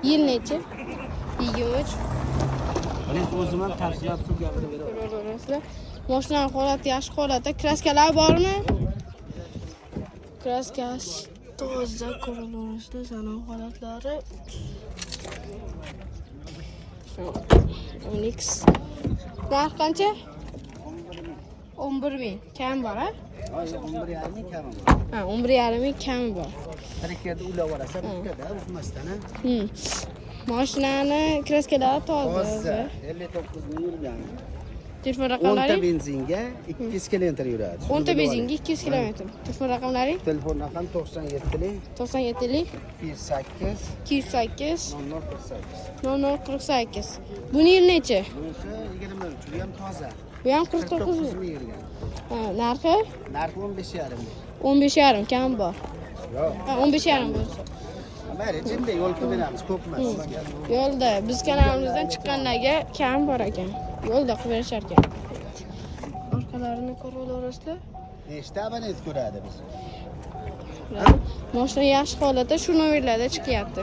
Yil nechi? 23. Biz o'zim ham tafsilot gapirib beraman. Ko'raverasizlar. Mashinaning holati yaxshi holatda. Kraskalar bormi? Kraskasi toza ko'raverasizlar. Salon holatlari. Onyx. Narx qancha? 11.000. Kam bor, ha? Hozir 11.5 kami bor. Ha, 11.5 kami bor. Harakatda ulab olasa bitta uzmasdan. Mashinani kraskalari toza. 59 ming yurgan. Telefon 10 ta raqamlari? benzinga 200 km yuradi. 10 ta benzinga 200 km. Telefon raqamlari? Telefon raqam 97lik 97lik 208 208 0048. 0048. Buni yil nechi? Bunisi 23, bu ham toza. Bu ham 49 ming ming. yurgan. Ha, narxi Narxi 15.5 ming. 15.5 kam bor. Yo'q. Ha, 15.5 bo'lsa. Mayli, jimda yo'l qilib beramiz, ko'p emas. Yo'lda biz kanalimizdan chiqqanlarga kam bor ekan. Yo'lda qilib berishar ekan. Orqalarini ko'rib olasizlar. Nechta abonent ko'radi biz? Mashina yaxshi holatda shu nomerlarda chiqyapti.